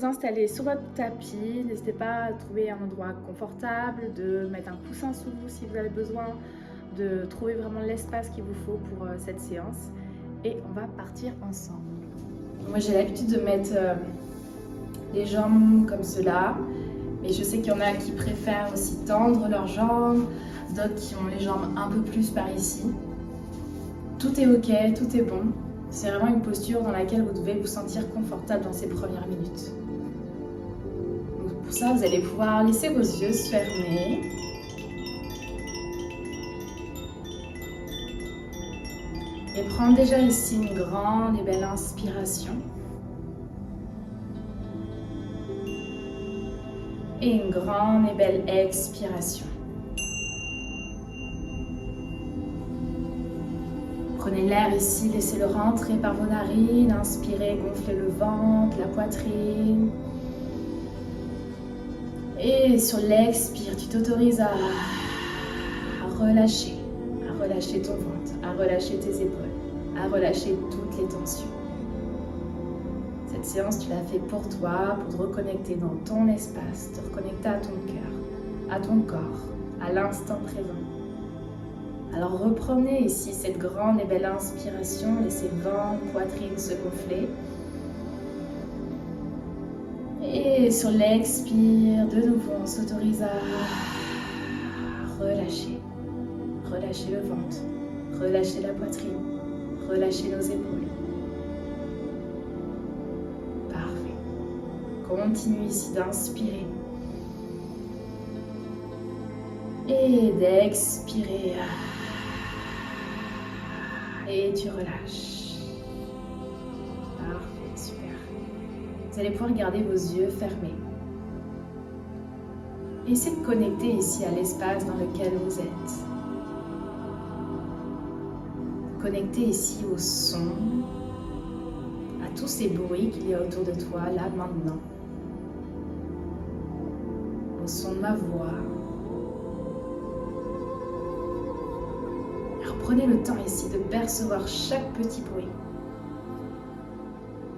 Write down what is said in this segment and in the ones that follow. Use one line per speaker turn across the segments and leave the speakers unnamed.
installer sur votre tapis. N'hésitez pas à trouver un endroit confortable, de mettre un coussin sous vous si vous avez besoin, de trouver vraiment l'espace qu'il vous faut pour cette séance. Et on va partir ensemble. Moi, j'ai l'habitude de mettre les jambes comme cela. Mais je sais qu'il y en a qui préfèrent aussi tendre leurs jambes, d'autres qui ont les jambes un peu plus par ici. Tout est ok, tout est bon. C'est vraiment une posture dans laquelle vous devez vous sentir confortable dans ces premières minutes. Donc pour ça, vous allez pouvoir laisser vos yeux se fermer. Et prendre déjà ici une grande et belle inspiration. Et une grande et belle expiration. Prenez l'air ici, laissez-le rentrer par vos narines, inspirez, gonflez le ventre, la poitrine. Et sur l'expire, tu t'autorises à relâcher ton ventre, à relâcher tes épaules, à relâcher toutes les tensions. Cette séance, tu l'as fait pour toi, pour te reconnecter dans ton espace, te reconnecter à ton cœur, à ton corps, à l'instant présent. Alors reprenez ici cette grande et belle inspiration, laissez ventre, poitrine se gonfler. Et sur l'expire, de nouveau, on s'autorise à relâcher. Relâcher le ventre, relâcher la poitrine, relâcher nos épaules. Parfait. Continue ici d'inspirer. Et d'expirer. Et tu relâches. Parfait, super. Vous allez pouvoir garder vos yeux fermés. Essayez de connecter ici à l'espace dans lequel vous êtes. Connecter ici au son, à tous ces bruits qu'il y a autour de toi, là, maintenant. Au son de ma voix. Alors prenez le temps ici de percevoir chaque petit bruit,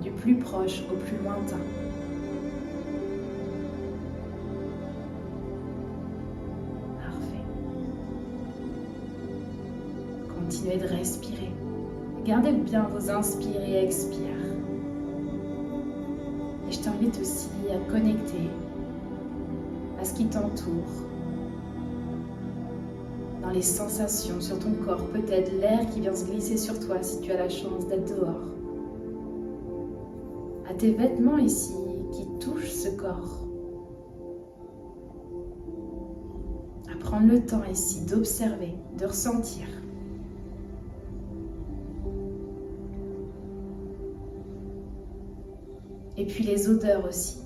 du plus proche au plus lointain. Continuez de respirer. Gardez bien vos inspires et expires. Et je t'invite aussi à connecter à ce qui t'entoure. Dans les sensations sur ton corps, peut-être l'air qui vient se glisser sur toi si tu as la chance d'être dehors. À tes vêtements ici qui touchent ce corps. À prendre le temps ici d'observer, de ressentir. Et puis les odeurs aussi.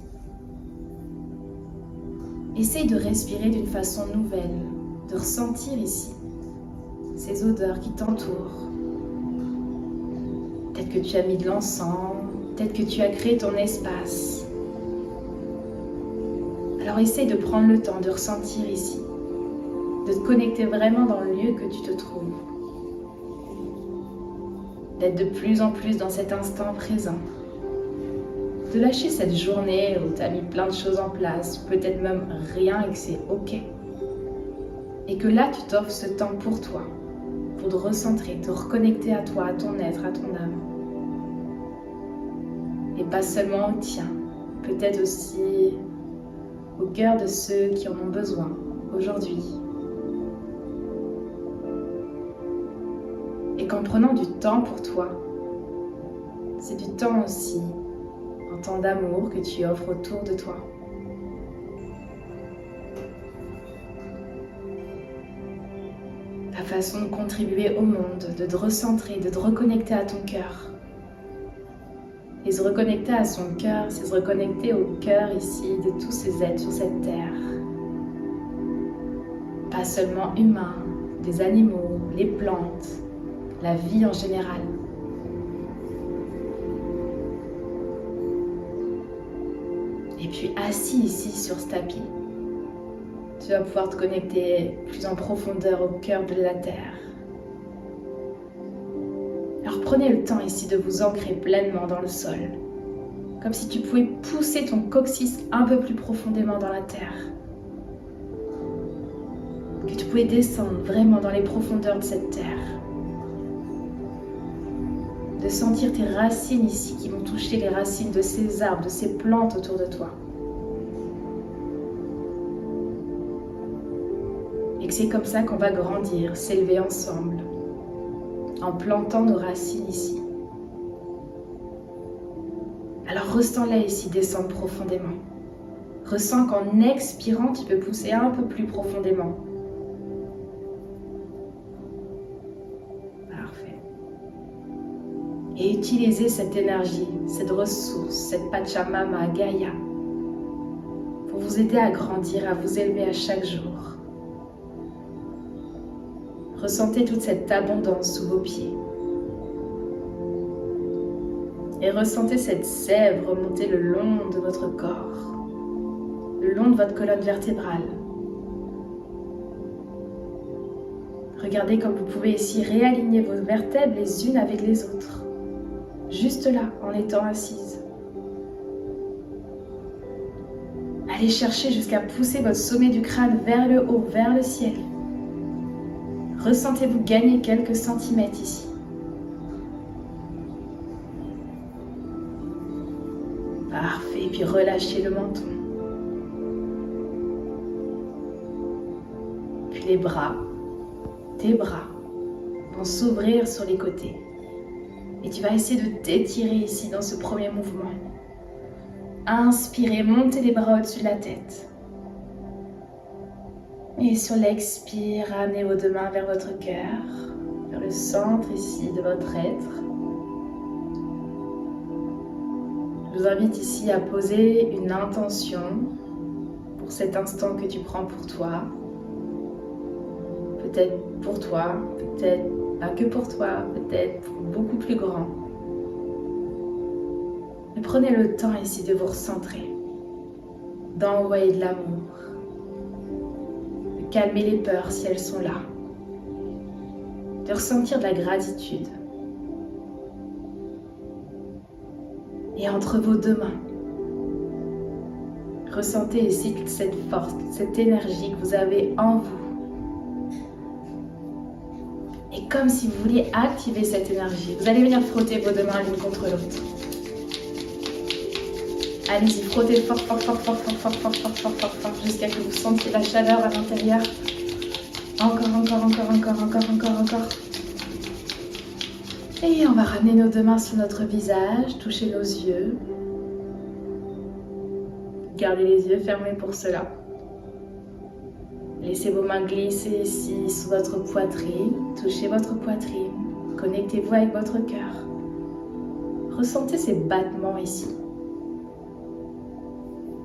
Essaye de respirer d'une façon nouvelle, de ressentir ici ces odeurs qui t'entourent. Peut-être que tu as mis de l'encens, peut-être que tu as créé ton espace. Alors essaye de prendre le temps de ressentir ici, de te connecter vraiment dans le lieu que tu te trouves. D'être de plus en plus dans cet instant présent. De lâcher cette journée où tu as mis plein de choses en place, peut-être même rien et que c'est ok. Et que là, tu t'offres ce temps pour toi, pour te recentrer, te reconnecter à toi, à ton être, à ton âme. Et pas seulement au tien, peut-être aussi au cœur de ceux qui en ont besoin aujourd'hui. Et qu'en prenant du temps pour toi, c'est du temps aussi, un temps d'amour que tu offres autour de toi. Ta façon de contribuer au monde, de te recentrer, de te reconnecter à ton cœur. Et se reconnecter à son cœur, c'est se reconnecter au cœur ici de tous ces êtres sur cette terre. Pas seulement humains, des animaux, les plantes, la vie en général. Et puis assis ici sur ce tapis, tu vas pouvoir te connecter plus en profondeur au cœur de la terre. Alors prenez le temps ici de vous ancrer pleinement dans le sol. Comme si tu pouvais pousser ton coccyx un peu plus profondément dans la terre. Que tu pouvais descendre vraiment dans les profondeurs de cette terre. De sentir tes racines ici qui vont toucher les racines de ces arbres, de ces plantes autour de toi. Et que c'est comme ça qu'on va grandir, s'élever ensemble, en plantant nos racines ici. Alors ressens-les ici, descendre profondément. Ressens qu'en expirant, tu peux pousser un peu plus profondément. Parfait. Et utilisez cette énergie, cette ressource, cette Pachamama, Gaïa, pour vous aider à grandir, à vous élever à chaque jour. Ressentez toute cette abondance sous vos pieds. Et ressentez cette sève remonter le long de votre corps, le long de votre colonne vertébrale. Regardez comme vous pouvez ici réaligner vos vertèbres les unes avec les autres, juste là, en étant assise. Allez chercher jusqu'à pousser votre sommet du crâne vers le haut, vers le ciel. Ressentez-vous gagner quelques centimètres ici. Parfait, puis relâchez le menton. Puis les bras, tes bras vont s'ouvrir sur les côtés. Et tu vas essayer de t'étirer ici dans ce premier mouvement. Inspirez, montez les bras au-dessus de la tête. Et sur l'expire, ramenez vos deux mains vers votre cœur, vers le centre ici de votre être. Je vous invite ici à poser une intention pour cet instant que tu prends pour toi. Peut-être pour toi, peut-être pas que pour toi, peut-être beaucoup plus grand. Mais prenez le temps ici de vous recentrer, d'envoyer de l'amour, de calmer les peurs si elles sont là, de ressentir de la gratitude. Et entre vos deux mains, ressentez ici cette force, cette énergie que vous avez en vous. Et comme si vous vouliez activer cette énergie, vous allez venir frotter vos deux mains l'une contre l'autre. Allez-y, frottez fort, fort, fort, fort, fort, fort, fort, fort, fort, fort, fort, jusqu'à ce que vous sentiez la chaleur à l'intérieur. Encore, encore, encore, encore, encore, encore, encore. Et on va ramener nos deux mains sur notre visage, toucher nos yeux. Gardez les yeux fermés pour cela. Laissez vos mains glisser ici sur votre poitrine. Touchez votre poitrine. Connectez-vous avec votre cœur. Ressentez ces battements ici.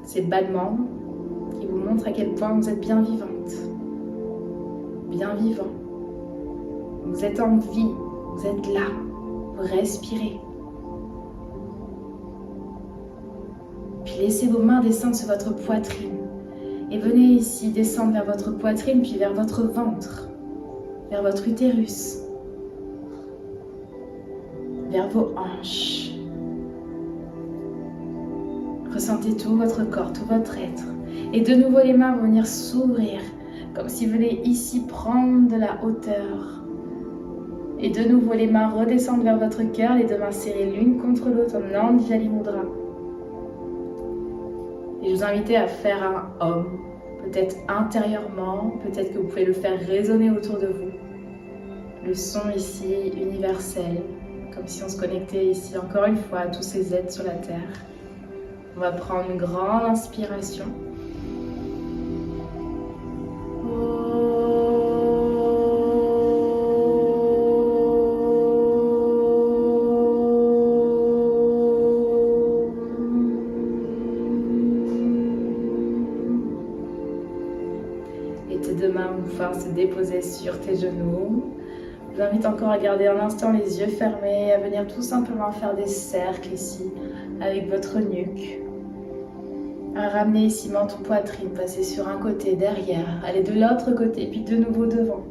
Ces battements qui vous montrent à quel point vous êtes bien vivante. Bien vivant. Vous êtes en vie. Vous êtes là. Vous respirez. Puis laissez vos mains descendre sur votre poitrine. Et venez ici descendre vers votre poitrine, puis vers votre ventre, vers votre utérus, vers vos hanches. Ressentez tout votre corps, tout votre être. Et de nouveau, les mains vont venir s'ouvrir, comme si vous venez ici prendre de la hauteur. Et de nouveau, les mains redescendent vers votre cœur, les deux mains serrées l'une contre l'autre en Anjali Mudra. Et je vous invite à faire un Om, peut-être intérieurement, peut-être que vous pouvez le faire résonner autour de vous. Le son ici universel, comme si on se connectait ici encore une fois à tous ces êtres sur la Terre. On va prendre une grande inspiration. Se déposer sur tes genoux. Je vous invite encore à garder un instant les yeux fermés, à venir tout simplement faire des cercles ici avec votre nuque. À ramener ici menton poitrine, passer sur un côté, derrière, aller de l'autre côté, puis de nouveau devant.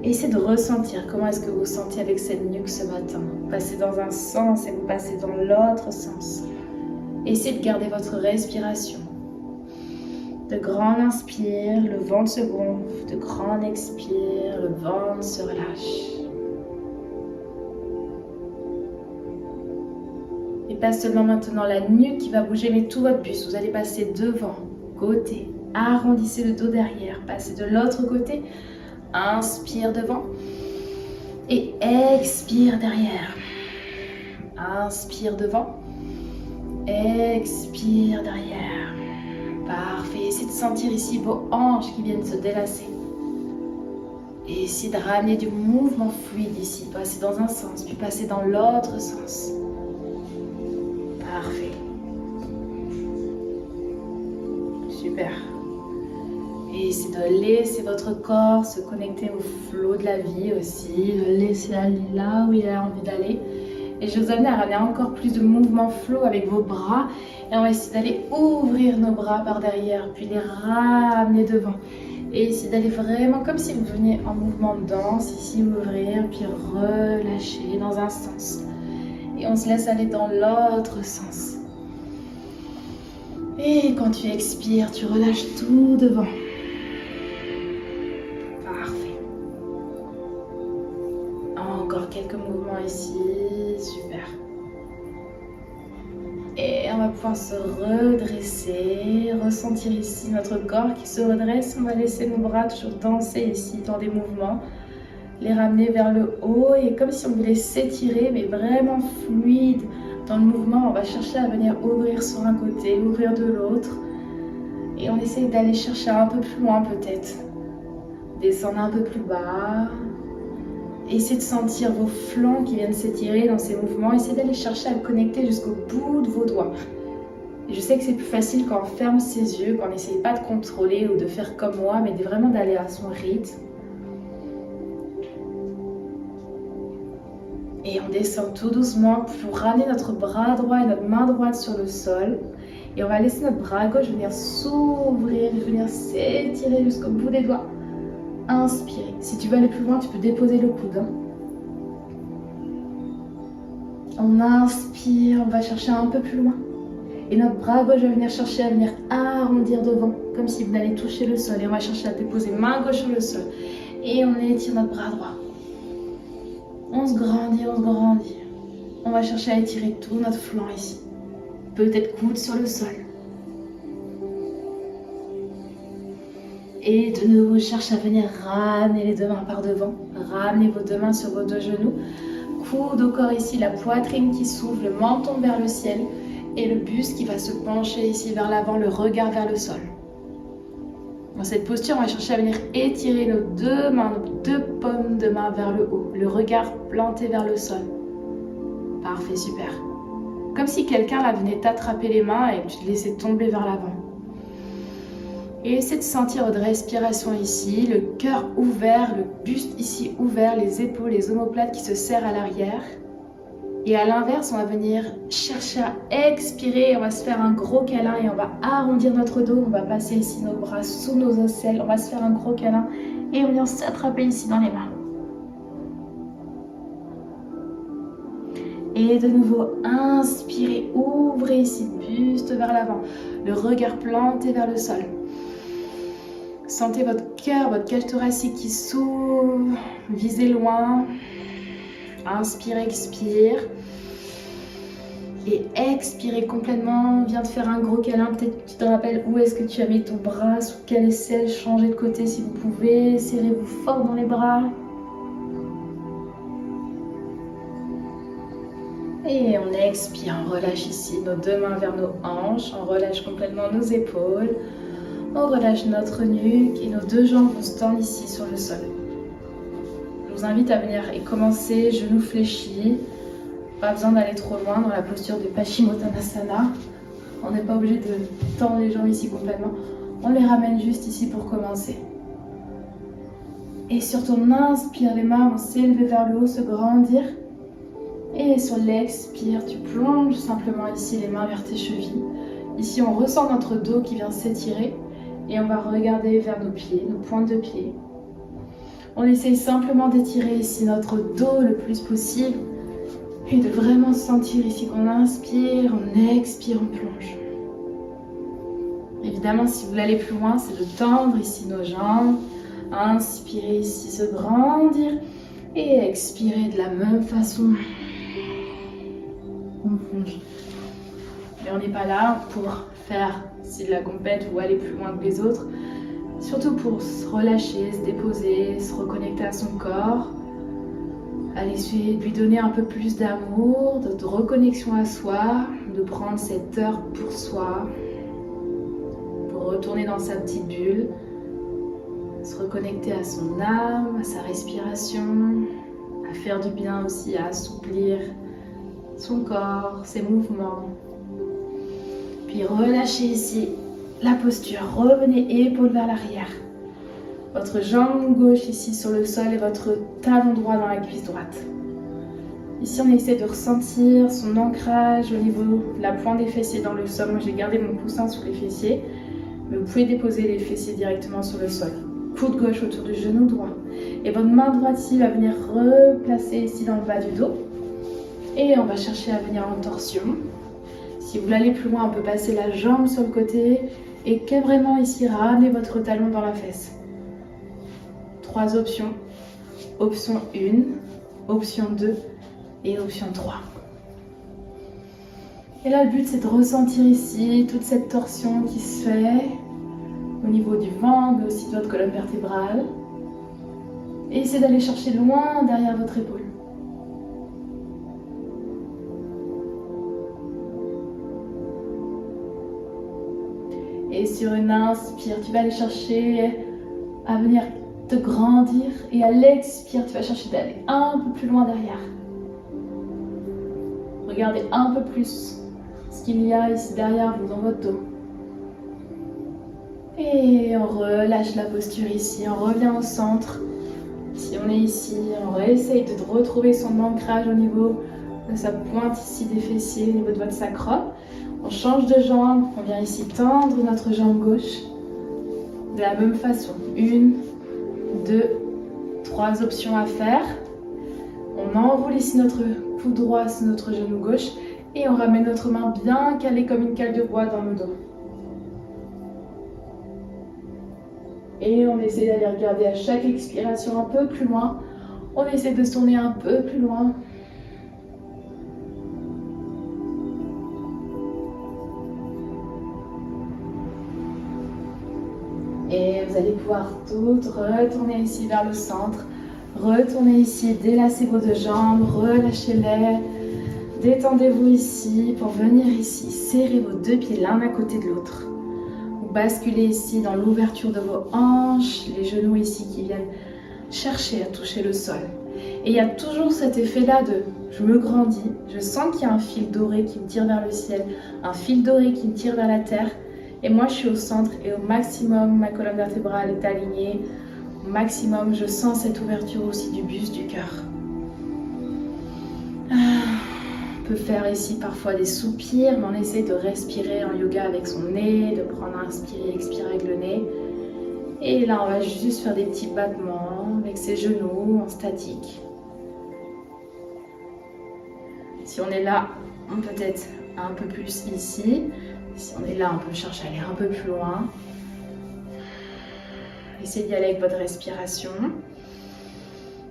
Essayez de ressentir comment est-ce que vous vous sentez avec cette nuque ce matin. Vous passez dans un sens et vous passez dans l'autre sens. Essayez de garder votre respiration. De grand inspire, le ventre se gonfle. De grand expire, le ventre se relâche. Et pas seulement maintenant la nuque qui va bouger, mais tout votre buste. Vous allez passer devant, côté. Arrondissez le dos derrière. Passez de l'autre côté. Inspire devant. Et expire derrière. Inspire devant. Expire derrière. Parfait. Essayez de sentir ici vos hanches qui viennent se délasser. Et essayez de ramener du mouvement fluide ici. Passer dans un sens, puis passer dans l'autre sens. Parfait. Super. Et essayez de laisser votre corps se connecter au flot de la vie aussi. De laisser aller là où il a envie d'aller. Et je vous amène à ramener encore plus de mouvement flow avec vos bras. Et on va essayer d'aller ouvrir nos bras par derrière, puis les ramener devant. Et essayer d'aller vraiment comme si vous veniez en mouvement de danse. Ici, ouvrir, puis relâcher dans un sens. Et on se laisse aller dans l'autre sens. Et quand tu expires, tu relâches tout devant. Parfait. Encore quelques mouvements ici. Super. Et on va pouvoir se redresser, ressentir ici notre corps qui se redresse. On va laisser nos bras toujours danser ici dans des mouvements. Les ramener vers le haut et comme si on voulait s'étirer, mais vraiment fluide dans le mouvement. On va chercher à venir ouvrir sur un côté, ouvrir de l'autre. Et on essaye d'aller chercher un peu plus loin peut-être. Descendre un peu plus bas. Essayez de sentir vos flancs qui viennent s'étirer dans ces mouvements. Essayez d'aller chercher à connecter jusqu'au bout de vos doigts. Et je sais que c'est plus facile quand on ferme ses yeux, quand on n'essaye pas de contrôler ou de faire comme moi, mais vraiment d'aller à son rythme. Et on descend tout doucement pour ramener notre bras droit et notre main droite sur le sol. Et on va laisser notre bras gauche venir s'ouvrir, venir s'étirer jusqu'au bout des doigts. Inspirez. Si tu veux aller plus loin, tu peux déposer le coude. On inspire, on va chercher un peu plus loin. Et notre bras gauche va venir chercher à venir arrondir devant, comme si vous allez toucher le sol. Et on va chercher à déposer main gauche sur le sol. Et on étire notre bras droit. On se grandit, on se grandit. On va chercher à étirer tout notre flanc ici. Peut-être coude sur le sol. Et de nouveau, cherche à venir ramener les deux mains par devant. Ramenez vos deux mains sur vos deux genoux. Coude au corps ici, la poitrine qui s'ouvre, le menton vers le ciel. Et le buste qui va se pencher ici vers l'avant, le regard vers le sol. Dans cette posture, on va chercher à venir étirer nos deux mains, nos deux paumes de main vers le haut. Le regard planté vers le sol. Parfait, super. Comme si quelqu'un là venait t'attraper les mains et que tu te laissais tomber vers l'avant. Et essaie de sentir votre respiration ici, le cœur ouvert, le buste ici ouvert, les épaules, les omoplates qui se serrent à l'arrière. Et à l'inverse, on va venir chercher à expirer, on va se faire un gros câlin et on va arrondir notre dos. On va passer ici nos bras sous nos aisselles, on va se faire un gros câlin et on vient s'attraper ici dans les mains. Et de nouveau, inspirez, ouvrez ici, buste vers l'avant, le regard planté vers le sol. Sentez votre cœur, votre cage thoracique qui s'ouvre, visez loin. Inspire, expire. Et expirez complètement. Viens de faire un gros câlin. Peut-être que tu te rappelles où est-ce que tu as mis ton bras, sous quelle aisselle. Changez de côté si vous pouvez. Serrez-vous fort dans les bras. Et on expire, on relâche ici nos deux mains vers nos hanches. On relâche complètement nos épaules. On relâche notre nuque et nos deux jambes vont se tendre ici sur le sol. Je vous invite à venir et commencer genoux fléchis. Pas besoin d'aller trop loin dans la posture de Paschimottanasana. On n'est pas obligé de tendre les jambes ici complètement. On les ramène juste ici pour commencer. Et sur ton inspire, les mains vont s'élever vers le haut, se grandir. Et sur l'expire, tu plonges simplement ici les mains vers tes chevilles. Ici, on ressent notre dos qui vient s'étirer. Et on va regarder vers nos pieds, nos pointes de pied. On essaye simplement d'étirer ici notre dos le plus possible et de vraiment sentir ici qu'on inspire, on expire, on plonge. Évidemment, si vous voulez aller plus loin, c'est de tendre ici nos jambes. Inspirez ici, se grandir et expirez de la même façon. On plonge. Mais on n'est pas là pour faire ici de la compète ou aller plus loin que les autres. Surtout pour se relâcher, se déposer, se reconnecter à son corps. Aller lui donner un peu plus d'amour, de reconnexion à soi, de prendre cette heure pour soi, pour retourner dans sa petite bulle, se reconnecter à son âme, à sa respiration, à faire du bien aussi, à assouplir son corps, ses mouvements. Puis relâchez ici la posture, revenez épaules vers l'arrière. Votre jambe gauche ici sur le sol et votre talon droit dans la cuisse droite. Ici, on essaie de ressentir son ancrage au niveau de la pointe des fessiers dans le sol. Moi, j'ai gardé mon coussin sous les fessiers, mais vous pouvez déposer les fessiers directement sur le sol. Coude gauche autour du genou droit. Et votre main droite ici va venir replacer ici dans le bas du dos. Et on va chercher à venir en torsion. Si vous voulez aller plus loin, on peut passer la jambe sur le côté et vraiment ici ramener votre talon dans la fesse. 3 options. Option 1, option 2 et option 3. Et là, le but, c'est de ressentir ici toute cette torsion qui se fait au niveau du ventre, mais aussi de votre colonne vertébrale. Et essayez d'aller chercher loin derrière votre épaule. Et sur une inspire, tu vas aller chercher à venir te grandir. Et à l'expire, tu vas chercher d'aller un peu plus loin derrière. Regardez un peu plus ce qu'il y a ici derrière vous, dans votre dos. Et on relâche la posture ici, on revient au centre. Si on est ici, on réessaye de retrouver son ancrage au niveau de sa pointe ici des fessiers, au niveau de votre sacrum. On change de jambe, on vient ici tendre notre jambe gauche. De la même façon, 1, 2, 3 options à faire. On enroule ici notre coude droit sur notre genou gauche et on ramène notre main bien calée comme une cale de bois dans le dos. Et on essaie d'aller regarder à chaque expiration un peu plus loin. On essaie de se tourner un peu plus loin. Et vous allez pouvoir toutes retourner ici vers le centre. Retournez ici, délassez vos deux jambes, relâchez-les. Détendez-vous ici pour venir ici. Serrez vos deux pieds l'un à côté de l'autre. Vous basculez ici dans l'ouverture de vos hanches, les genoux ici qui viennent chercher à toucher le sol. Et il y a toujours cet effet-là de je me grandis, je sens qu'il y a un fil doré qui me tire vers le ciel, un fil doré qui me tire vers la terre. Et moi, je suis au centre et au maximum, ma colonne vertébrale est alignée. Au maximum, je sens cette ouverture aussi du buste, du cœur. On peut faire ici parfois des soupirs, mais on essaie de respirer en yoga avec son nez, de prendre inspirer, expirer avec le nez. Et là, on va juste faire des petits battements avec ses genoux en statique. Si on est là, on peut être un peu plus ici. Si on est là, on peut chercher à aller un peu plus loin. Essayez d'y aller avec votre respiration.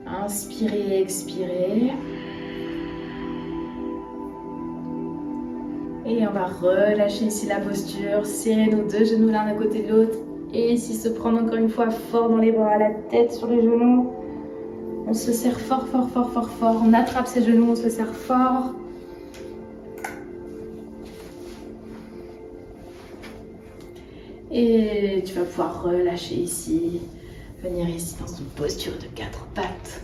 Inspirez, expirez. Et on va relâcher ici la posture. Serrer nos deux genoux l'un à côté de l'autre. Et ici, se prendre encore une fois fort dans les bras, la tête sur les genoux. On se serre fort, fort, fort, fort, fort. On attrape ses genoux, on se serre fort. Et tu vas pouvoir relâcher ici, venir ici dans une posture de 4 pattes.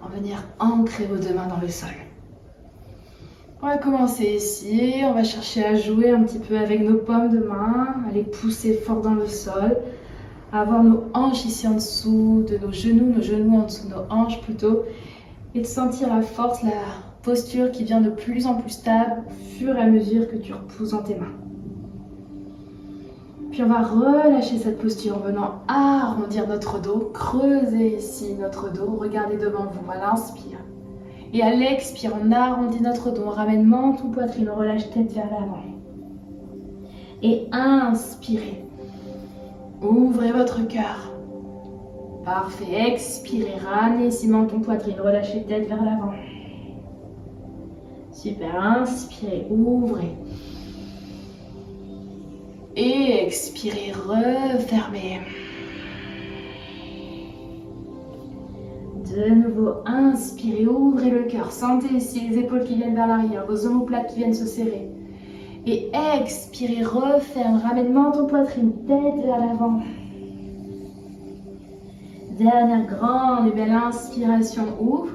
On va venir ancrer vos deux mains dans le sol. On va commencer ici, on va chercher à jouer un petit peu avec nos paumes de main, à les pousser fort dans le sol, à avoir nos hanches ici en dessous de nos genoux en dessous de nos hanches plutôt, et de sentir la force, la posture qui devient de plus en plus stable au fur et à mesure que tu repousses dans tes mains. Puis on va relâcher cette posture en venant arrondir notre dos, creuser ici notre dos, regardez devant vous à l'inspire. Et à l'expire, on arrondit notre dos, on ramène menton, poitrine, on relâche tête vers l'avant. Et inspirez, ouvrez votre cœur. Parfait, expirez, ramenez ici menton, poitrine, relâchez tête vers l'avant. Super, inspirez, ouvrez. Et expirez, refermez. De nouveau, inspirez, ouvrez le cœur. Sentez ici les épaules qui viennent vers l'arrière, vos omoplates qui viennent se serrer. Et expirez, referme, ramène menton, poitrine, tête vers l'avant. Dernière grande et belle inspiration, ouvre.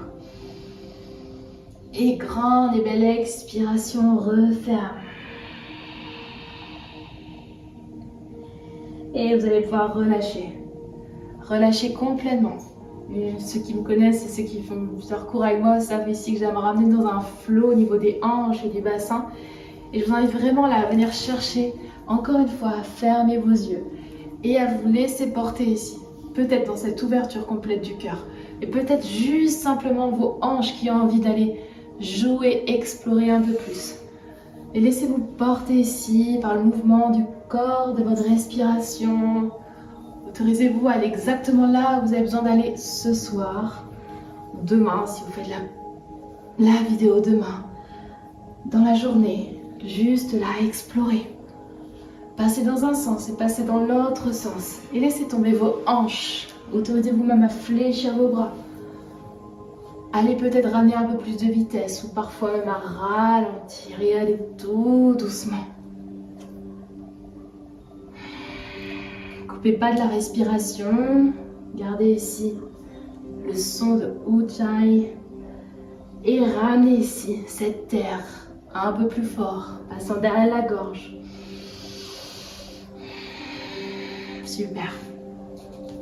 Et grande et belle expiration, referme. Et vous allez pouvoir relâcher. Relâcher complètement. Et ceux qui me connaissent et ceux qui font plusieurs cours avec moi savent ici que j'aime me ramener dans un flow au niveau des hanches et du bassin. Et je vous invite vraiment là à venir chercher, encore une fois, à fermer vos yeux et à vous laisser porter ici. Peut-être dans cette ouverture complète du cœur. Et peut-être juste simplement vos hanches qui ont envie d'aller jouer, explorer un peu plus. Et laissez-vous porter ici par le mouvement du corps, de votre respiration. Autorisez-vous à aller exactement là où vous avez besoin d'aller ce soir. Demain, si vous faites la vidéo demain. Dans la journée, juste là, explorer. Passez dans un sens et passez dans l'autre sens. Et laissez tomber vos hanches. Autorisez-vous même à fléchir vos bras. Allez peut-être ramener un peu plus de vitesse ou parfois même à ralentir et aller tout doucement. Coupez pas de la respiration. Gardez ici le son de Ujjayi. Et ramenez ici cette terre un peu plus fort, passant derrière la gorge. Super.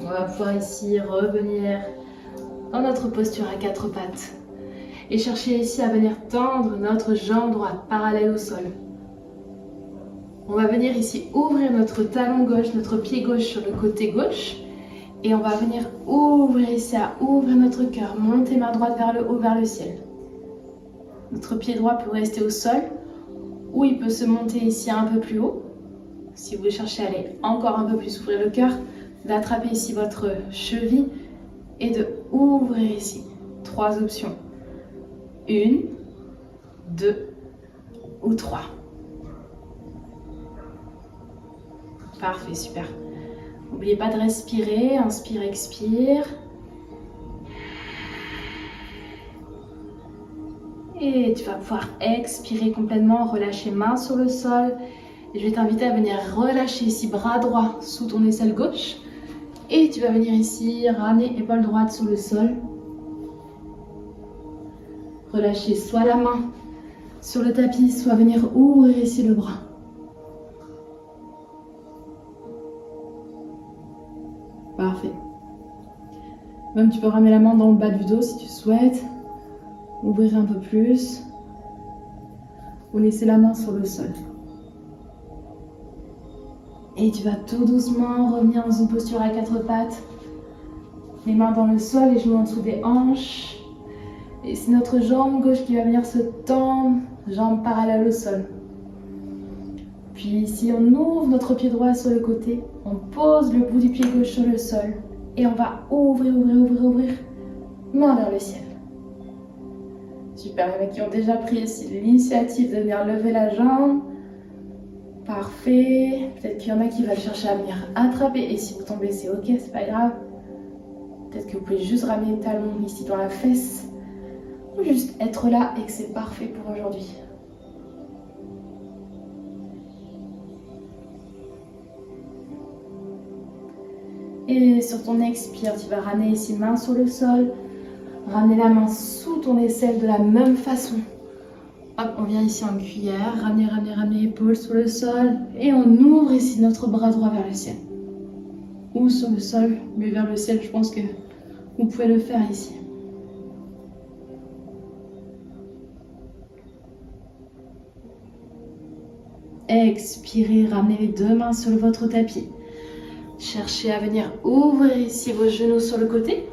On va pouvoir ici revenir dans notre posture à quatre pattes. Et chercher ici à venir tendre notre jambe droite parallèle au sol. On va venir ici ouvrir notre talon gauche, notre pied gauche sur le côté gauche. Et on va venir ouvrir ici à ouvrir notre cœur. Monter main droite vers le haut, vers le ciel. Notre pied droit peut rester au sol. Ou il peut se monter ici un peu plus haut. Si vous cherchez à aller encore un peu plus ouvrir le cœur, d'attraper ici votre cheville et de ouvrir ici. 3 options. 1, 2 ou 3. Parfait, super. N'oubliez pas de respirer. Inspire, expire. Et tu vas pouvoir expirer complètement, relâcher main sur le sol. Et je vais t'inviter à venir relâcher ici bras droit sous ton aisselle gauche. Et tu vas venir ici ramener épaule droite sur le sol. Relâcher soit la main sur le tapis, soit venir ouvrir ici le bras. Parfait. Même tu peux ramener la main dans le bas du dos si tu souhaites. Ouvrir un peu plus. Ou laisser la main sur le sol. Et tu vas tout doucement revenir dans une posture à quatre pattes. Les mains dans le sol, les genoux en dessous des hanches. Et c'est notre jambe gauche qui va venir se tendre, jambe parallèle au sol. Puis ici, on ouvre notre pied droit sur le côté. On pose le bout du pied gauche sur le sol. Et on va ouvrir, main vers le ciel. Super, il y en a qui ont déjà pris ici l'initiative de venir lever la jambe. Parfait. Peut-être qu'il y en a qui veulent chercher à venir attraper. Et si vous tombez, c'est ok, c'est pas grave. Peut-être que vous pouvez juste ramener le talon ici dans la fesse. Ou juste être là et que c'est parfait pour aujourd'hui. Et sur ton expire, tu vas ramener ici main sur le sol. Ramener la main sous ton aisselle de la même façon. Hop, on vient ici en cuillère, ramener épaule sur le sol et on ouvre ici notre bras droit vers le ciel. Ou sur le sol, mais vers le ciel, je pense que vous pouvez le faire ici. Expirez, ramenez les deux mains sur votre tapis. Cherchez à venir ouvrir ici vos genoux sur le côté.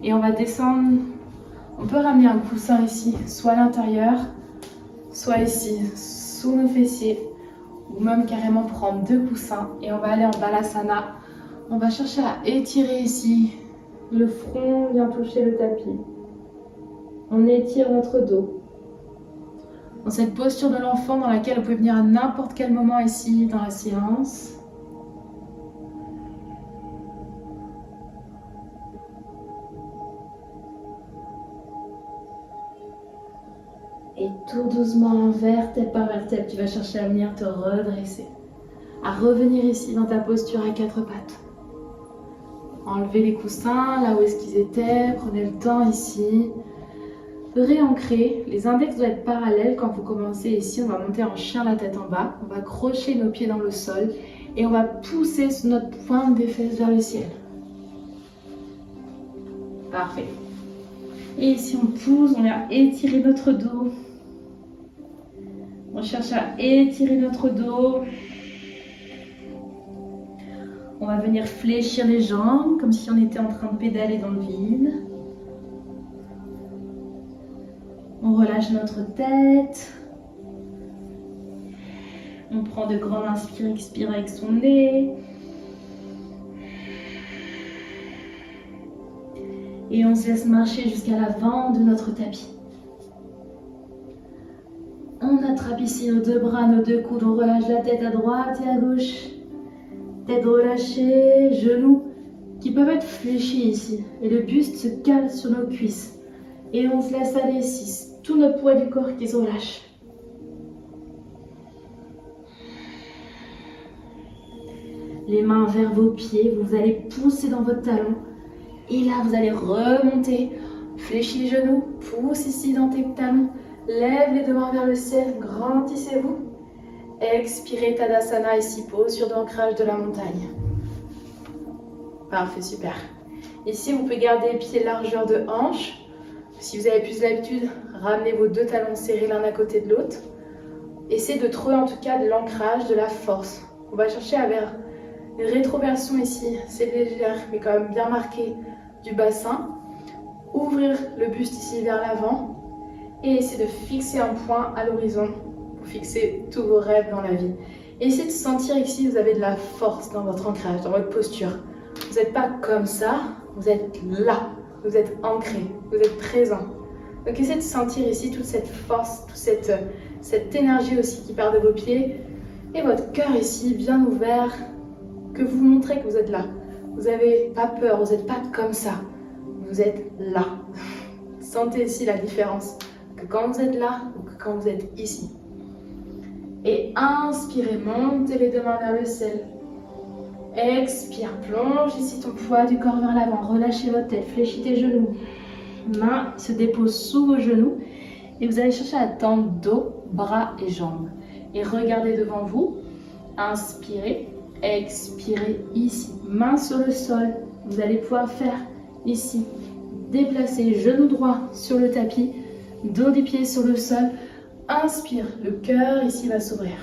Et on va descendre. On peut ramener un coussin ici, soit à l'intérieur, soit ici, sous nos fessiers. Ou même carrément prendre deux coussins. Et on va aller en Balasana. On va chercher à étirer ici. Le front vient toucher le tapis. On étire notre dos. Dans cette posture de l'enfant dans laquelle vous pouvez venir à n'importe quel moment ici dans la séance. Et tout doucement, vertèbre par vertèbre, tu vas chercher à venir te redresser. À revenir ici dans ta posture à quatre pattes. Enlevez les coussins là où est-ce qu'ils étaient. Prenez le temps ici. Réancrer. Les index doivent être parallèles quand vous commencez ici. On va monter en chien la tête en bas. On va crocher nos pieds dans le sol. Et on va pousser notre pointe des fesses vers le ciel. Parfait. Et ici on pousse, on vient étirer notre dos. On cherche à étirer notre dos. On va venir fléchir les jambes comme si on était en train de pédaler dans le vide. On relâche notre tête. On prend de grandes inspirations, expire avec son nez. Et on se laisse marcher jusqu'à l'avant de notre tapis. On attrape ici nos deux bras, nos deux coudes. On relâche la tête à droite et à gauche. Tête relâchée, genoux qui peuvent être fléchis ici. Et le buste se cale sur nos cuisses. Et on se laisse aller ici. Tout notre poids du corps qui se relâche. Les mains vers vos pieds. Vous allez pousser dans votre talon. Et là, vous allez remonter. Fléchis les genoux. Pousse ici dans tes talons. Lève les deux mains vers le ciel. Grandissez-vous. Expirez Tadasana ici. Posture d'ancrage de la montagne. Parfait, super. Ici, vous pouvez garder les pieds largeur de hanche. Si vous avez plus l'habitude, ramenez vos deux talons serrés l'un à côté de l'autre. Essayez de trouver en tout cas de l'ancrage, de la force. On va chercher à faire une rétroversion ici. C'est légère, mais quand même bien marquée du bassin. Ouvrir le buste ici vers l'avant. Et essayez de fixer un point à l'horizon pour fixer tous vos rêves dans la vie. Et essayez de sentir ici, vous avez de la force dans votre ancrage, dans votre posture. Vous n'êtes pas comme ça, vous êtes là. Vous êtes ancré, vous êtes présent. Donc essayez de sentir ici toute cette force, toute cette énergie aussi qui part de vos pieds. Et votre cœur ici bien ouvert, que vous montrez que vous êtes là. Vous n'avez pas peur, vous n'êtes pas comme ça. Vous êtes là. Sentez ici la différence. Que quand vous êtes là ou que quand vous êtes ici. Et inspirez, montez les deux mains vers le ciel. Expire, plonge ici ton poids du corps vers l'avant. Relâchez votre tête, fléchis tes genoux. Mains se déposent sous vos genoux. Et vous allez chercher à tendre dos, bras et jambes. Et regardez devant vous. Inspirez, expirez ici. Mains sur le sol. Vous allez pouvoir faire ici. Déplacer genou droit sur le tapis. Dos des pieds sur le sol. Inspire, le cœur ici va s'ouvrir.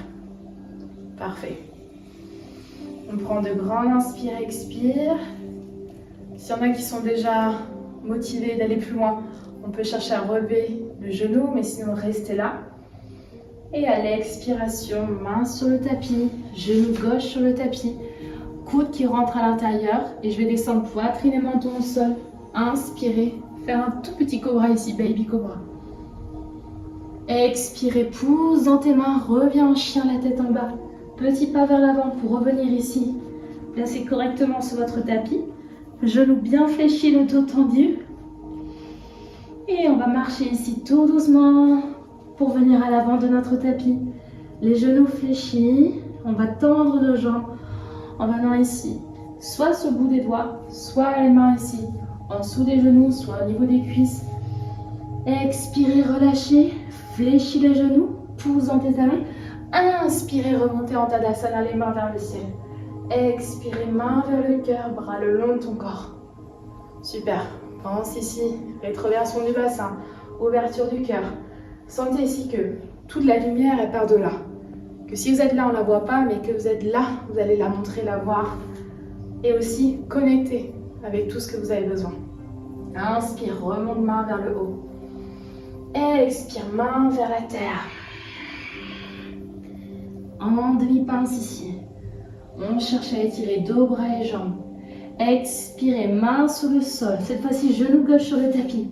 Parfait. On prend de grands inspire, expire. S'il y en a qui sont déjà motivés d'aller plus loin, on peut chercher à relever le genou, mais sinon restez là. Et à l'expiration, main sur le tapis, genou gauche sur le tapis, coude qui rentre à l'intérieur. Et je vais descendre poitrine et menton au sol. Inspirez, faire un tout petit cobra ici, baby cobra. Expirez, pousse dans tes mains, reviens en chien, la tête en bas. Petit pas vers l'avant pour revenir ici. Placez correctement sur votre tapis. Genoux bien fléchis, le dos tendu. Et on va marcher ici tout doucement pour venir à l'avant de notre tapis. Les genoux fléchis. On va tendre nos jambes en venant ici. Soit sur le bout des doigts, soit les mains ici. En dessous des genoux, soit au niveau des cuisses. Expirez, relâchez. Fléchis les genoux. Pousse dans tes talons. Inspirez, remontez en Tadasana, les mains vers le ciel. Expirez, main vers le cœur, bras le long de ton corps. Super. Pense ici, rétroversion du bassin, ouverture du cœur. Sentez ici que toute la lumière, elle part de là. Que si vous êtes là, on ne la voit pas, mais que vous êtes là, vous allez la montrer, la voir. Et aussi connecter avec tout ce que vous avez besoin. Inspire, remonte main vers le haut. Expire, main vers la terre. En demi-pince ici. On cherche à étirer dos, bras et jambes. Expirez, main sur le sol. Cette fois-ci, genou gauche sur le tapis.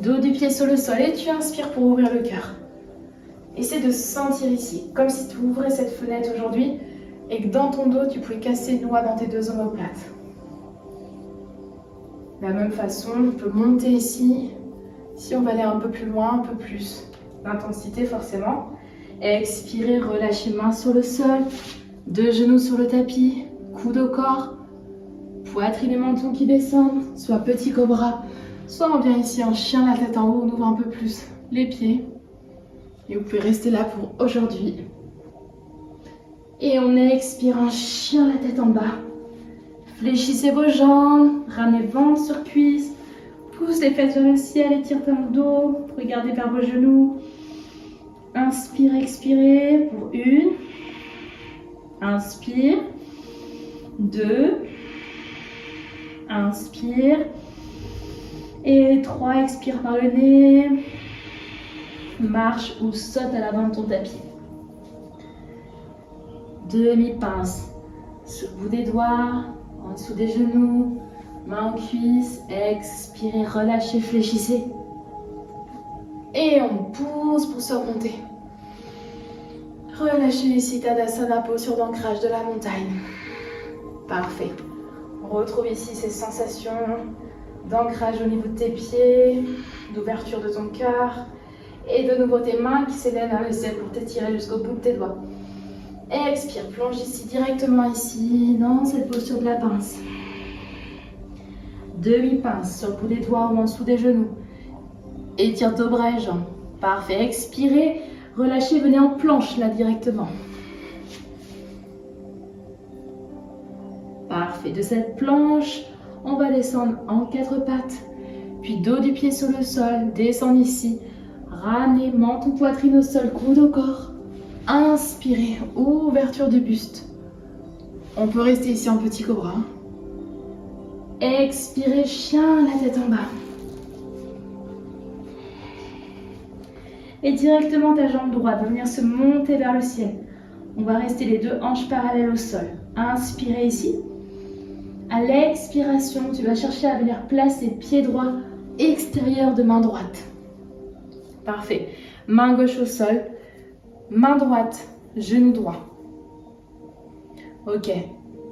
Dos du pied sur le sol. Et tu inspires pour ouvrir le cœur. Essaie de sentir ici, comme si tu ouvrais cette fenêtre aujourd'hui et que dans ton dos, tu pouvais casser une noix dans tes deux omoplates. De la même façon, on peut monter ici. Si on va aller un peu plus loin, un peu plus d'intensité forcément. Expirez, relâchez main sur le sol. Deux genoux sur le tapis. Coude au corps. Poitrine et menton qui descendent. Soit petit cobra, soit on vient ici en chien, la tête en haut. On ouvre un peu plus les pieds. Et vous pouvez rester là pour aujourd'hui. Et on expire en chien, la tête en bas. Fléchissez vos jambes, ramenez ventre sur cuisse. Pousse les fesses vers le ciel, étire ton dos. Regardez vers vos genoux. Inspire, expirez pour 1. Inspire. 2. Inspire. Et 3, expire par le nez. Marche ou saute à l'avant de ton tapis. Demi-pince. Sur le bout des doigts, en dessous des genoux, main en cuisse. Expirez, relâchez, fléchissez. Et on pousse pour se remonter. Relâchez ici Tadasana, posture d'ancrage de la montagne. Parfait. On retrouve ici ces sensations d'ancrage au niveau de tes pieds, d'ouverture de ton cœur. Et de nouveau tes mains qui s'élèvent vers le ciel pour t'étirer jusqu'au bout de tes doigts. Expire, plonge ici directement ici dans cette posture de la pince. Demi-pince sur le bout des doigts ou en dessous des genoux. Étire tes bras et jambes. Parfait. Expirez, relâchez, venez en planche là directement. Parfait. De cette planche, on va descendre en 4 pattes. Puis dos du pied sur le sol, descendre ici. Ramenez menton, poitrine au sol, coude au corps. Inspirez, ouverture du buste. On peut rester ici en petit cobra. Expirez, chien, la tête en bas. Et directement ta jambe droite va venir se monter vers le ciel. On va rester les deux hanches parallèles au sol. Inspirez ici. À l'expiration, tu vas chercher à venir placer pied droit extérieur de main droite. Parfait. Main gauche au sol. Main droite, genou droit. Ok,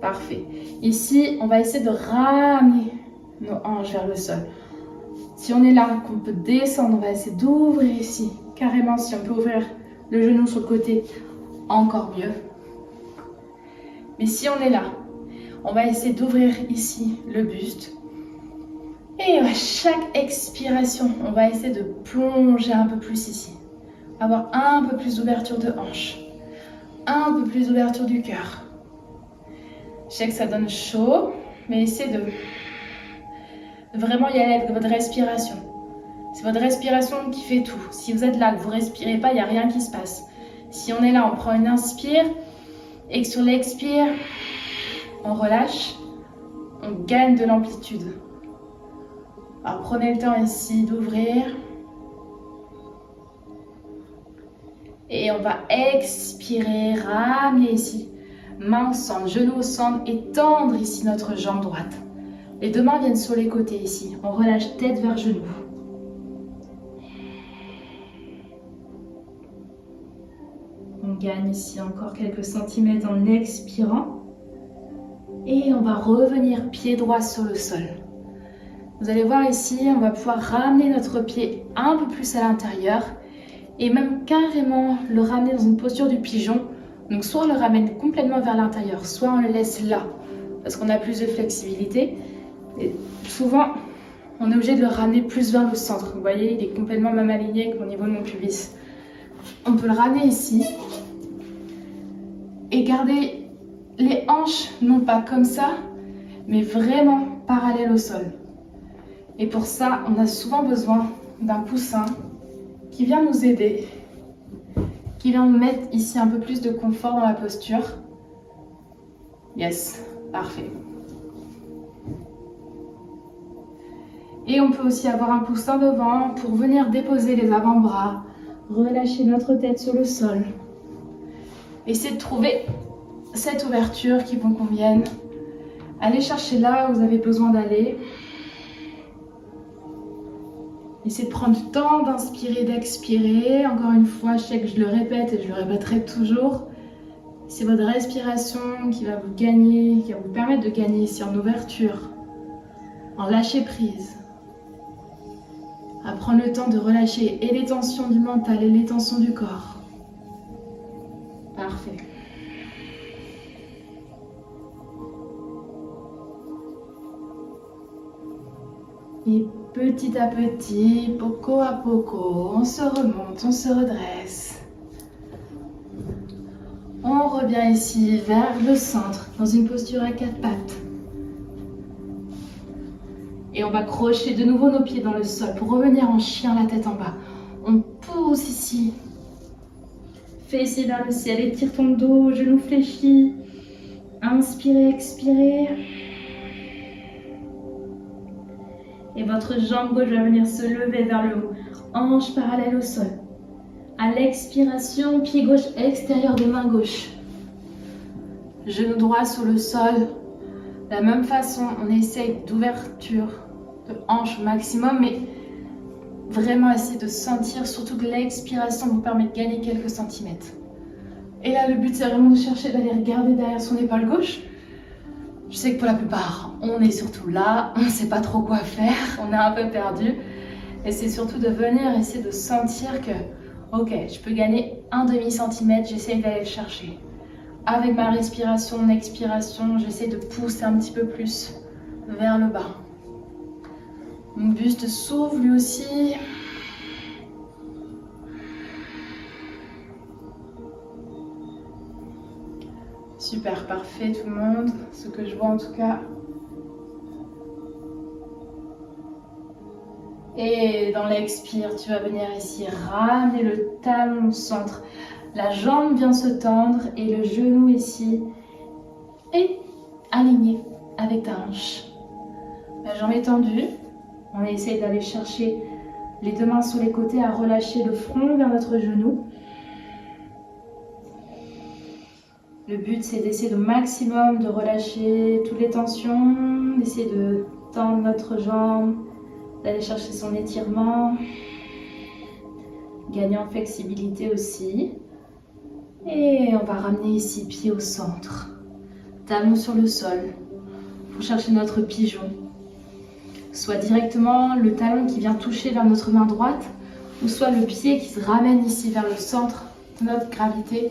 parfait. Ici, on va essayer de ramener nos hanches vers le sol. Si on est là, qu'on peut descendre, on va essayer d'ouvrir ici. Carrément, si on peut ouvrir le genou sur le côté, encore mieux. Mais si on est là, on va essayer d'ouvrir ici le buste. Et à chaque expiration, on va essayer de plonger un peu plus ici. Avoir un peu plus d'ouverture de hanche. Un peu plus d'ouverture du cœur. Je sais que ça donne chaud, mais essayez de vraiment y aller avec votre respiration. C'est votre respiration qui fait tout. Si vous êtes là, que vous ne respirez pas, il n'y a rien qui se passe. Si on est là, on prend une inspire et que sur l'expire, on relâche, on gagne de l'amplitude. Alors prenez le temps ici d'ouvrir. Et on va expirer, ramener ici. Main au centre, genou au centre et tendre ici notre jambe droite. Les deux mains viennent sur les côtés ici. On relâche tête vers genou. On gagne ici encore quelques centimètres en expirant. Et on va revenir pied droit sur le sol. Vous allez voir ici, on va pouvoir ramener notre pied un peu plus à l'intérieur et même carrément le ramener dans une posture du pigeon. Donc soit on le ramène complètement vers l'intérieur, soit on le laisse là parce qu'on a plus de flexibilité. Et souvent, on est obligé de le ramener plus vers le centre. Vous voyez, il est complètement même aligné avec au niveau de mon pubis. On peut le ramener ici et garder les hanches, non pas comme ça, mais vraiment parallèles au sol. Et pour ça, on a souvent besoin d'un coussin qui vient nous aider, qui vient nous mettre ici un peu plus de confort dans la posture. Yes, parfait. Et on peut aussi avoir un coussin devant pour venir déposer les avant-bras, relâcher notre tête sur le sol. Essayez de trouver cette ouverture qui vous convienne. Allez chercher là où vous avez besoin d'aller. Essayez de prendre du temps d'inspirer, d'expirer. Encore une fois, je sais que je le répète et je le répéterai toujours. C'est votre respiration qui va vous gagner, qui va vous permettre de gagner ici en ouverture, en lâcher prise. À prendre le temps de relâcher et les tensions du mental et les tensions du corps. Parfait. Et petit à petit, poco à poco, on se remonte, on se redresse. On revient ici vers le centre, dans une posture à 4 pattes. Et on va crocher de nouveau nos pieds dans le sol pour revenir en chien, la tête en bas. On pousse ici. Fessiers vers le ciel, étire ton dos, genoux fléchis. Inspirez, expirez. Et votre jambe gauche va venir se lever vers le haut. Hanche parallèle au sol. À l'expiration, pied gauche extérieur de main gauche. Genou droit sur le sol. De la même façon, on essaye d'ouverture de hanche au maximum, mais vraiment essayer de sentir, surtout que l'expiration vous permet de gagner quelques centimètres. Et là, le but, c'est vraiment de chercher d'aller regarder derrière son épaule gauche. Je sais que pour la plupart, on est surtout là, on ne sait pas trop quoi faire, on est un peu perdu. Et c'est surtout de venir essayer de sentir que, ok, je peux gagner un demi-centimètre, j'essaye d'aller le chercher. Avec ma respiration, mon expiration, j'essaie de pousser un petit peu plus vers le bas. Mon buste s'ouvre lui aussi. Super, parfait tout le monde. Ce que je vois en tout cas. Et dans l'expire, tu vas venir ici ramener le talon au centre. La jambe vient se tendre et le genou ici est aligné avec ta hanche. La jambe est tendue. On essaye d'aller chercher les deux mains sur les côtés à relâcher le front vers notre genou. Le but, c'est d'essayer au maximum de relâcher toutes les tensions, d'essayer de tendre notre jambe, d'aller chercher son étirement, gagner en flexibilité aussi. Et on va ramener ici pied au centre, talon sur le sol, pour chercher notre pigeon. Soit directement le talon qui vient toucher vers notre main droite, ou soit le pied qui se ramène ici vers le centre de notre gravité.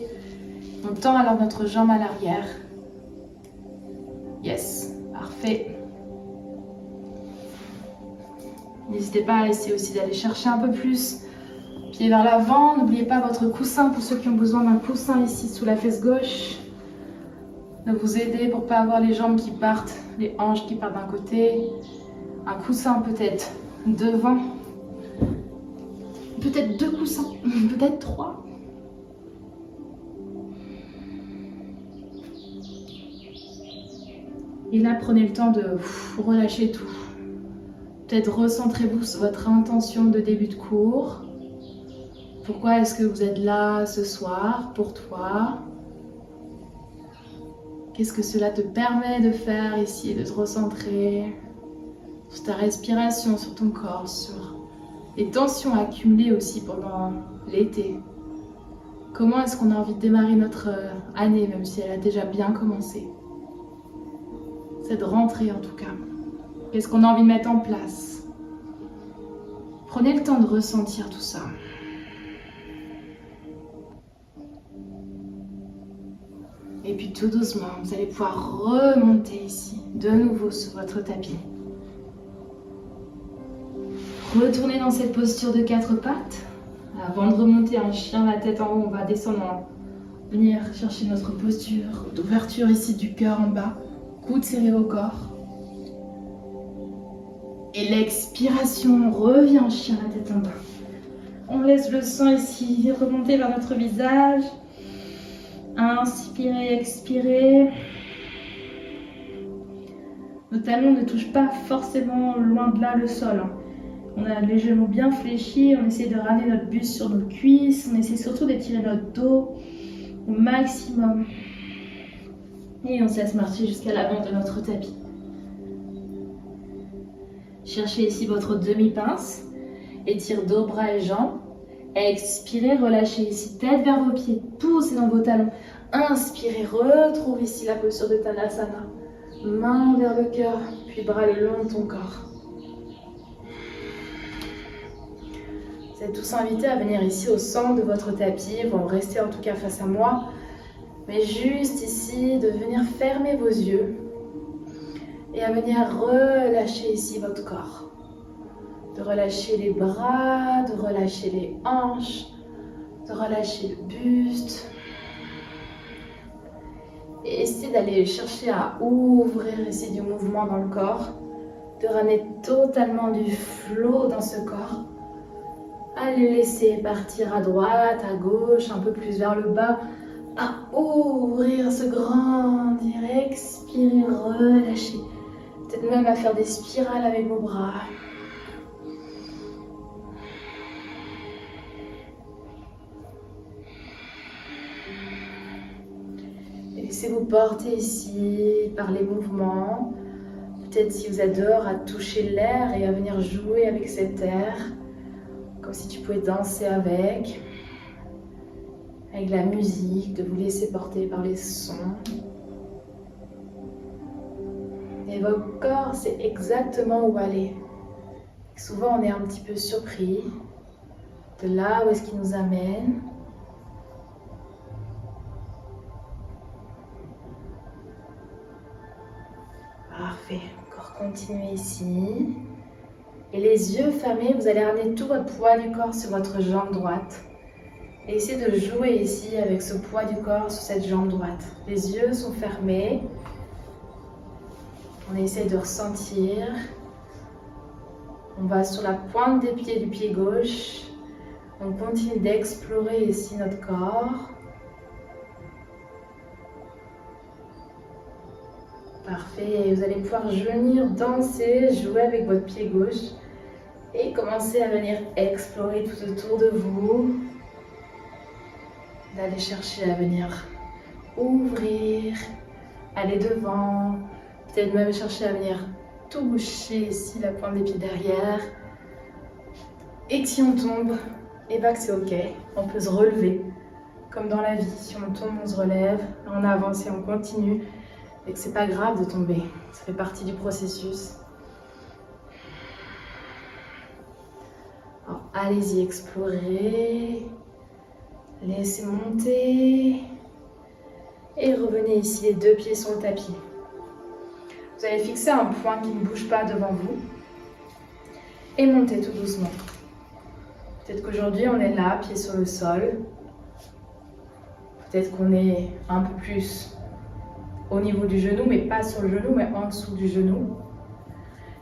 On tend alors notre jambe à l'arrière. Yes, parfait. N'hésitez pas à essayer aussi d'aller chercher un peu plus. Pied vers l'avant, n'oubliez pas votre coussin pour ceux qui ont besoin d'un coussin ici sous la fesse gauche. De vous aider pour ne pas avoir les jambes qui partent, les hanches qui partent d'un côté. Un coussin peut-être devant. Peut-être 2 coussins, peut-être 3. Et là, prenez le temps de relâcher tout. Peut-être recentrez-vous sur votre intention de début de cours. Pourquoi est-ce que vous êtes là ce soir pour toi? Qu'est-ce que cela te permet de faire ici, de te recentrer sur ta respiration, sur ton corps, sur les tensions accumulées aussi pendant l'été? Comment est-ce qu'on a envie de démarrer notre année, même si elle a déjà bien commencé? C'est de rentrer en tout cas. Qu'est-ce qu'on a envie de mettre en place? Prenez le temps de ressentir tout ça. Et puis tout doucement, vous allez pouvoir remonter ici, de nouveau sur votre tapis. Retournez dans cette posture de 4 pattes. Avant de remonter en chien, la tête en haut, on va descendre, venir chercher notre posture d'ouverture ici du cœur en bas. Coude serré au corps. Et l'expiration, on revient en chien, la tête en bas. On laisse le sang ici remonter vers notre visage. Inspirez, expirez. Nos talons ne touchent pas forcément loin de là le sol. On a les genoux bien fléchis, on essaie de ramener notre buste sur nos cuisses, on essaie surtout d'étirer notre dos au maximum. Et on se laisse marcher jusqu'à l'avant de notre tapis. Cherchez ici votre demi-pince. Étire dos, bras et jambes. Expirez, relâchez ici, tête vers vos pieds. Poussez dans vos talons. Inspirez, retrouve ici la posture de Tadasana. Main vers le cœur, puis bras le long de ton corps. Vous êtes tous invités à venir ici au centre de votre tapis. Bon, restez en tout cas face à moi. Mais juste ici, de venir fermer vos yeux. Et à venir relâcher ici votre corps. De relâcher les bras, de relâcher les hanches, de relâcher le buste. Et essayez d'aller chercher à ouvrir ici du mouvement dans le corps. De ramener totalement du flow dans ce corps. Allez laisser partir à droite, à gauche, un peu plus vers le bas. À ouvrir, se grandir, expirer, relâcher. Peut-être même à faire des spirales avec vos bras. Et laissez-vous porter ici par les mouvements. Peut-être si vous êtes dehors à toucher l'air et à venir jouer avec cet air. Comme si tu pouvais danser avec la musique, de vous laisser porter par les sons. Et votre corps sait exactement où aller. Souvent, on est un petit peu surpris de là où est-ce qu'il nous amène. Parfait. Encore continuez ici. Et les yeux fermés, vous allez ramener tout votre poids du corps sur votre jambe droite. Et essayez de jouer ici avec ce poids du corps sur cette jambe droite. Les yeux sont fermés. On essaie de ressentir. On va sur la pointe des pieds du pied gauche. On continue d'explorer ici notre corps. Parfait. Et vous allez pouvoir venir danser, jouer avec votre pied gauche. Et commencer à venir explorer tout autour de vous. D'aller chercher à venir ouvrir, aller devant, peut-être même chercher à venir toucher ici la pointe des pieds derrière. Et si on tombe, et bien que c'est ok, on peut se relever. Comme dans la vie, si on tombe, on se relève, on avance et on continue. Et que c'est pas grave de tomber, ça fait partie du processus. Alors, allez-y, explorez. Laissez monter. Et revenez ici, les deux pieds sur le tapis. Vous allez fixer un point qui ne bouge pas devant vous. Et montez tout doucement. Peut-être qu'aujourd'hui, on est là, pieds sur le sol. Peut-être qu'on est un peu plus au niveau du genou, mais pas sur le genou, mais en dessous du genou.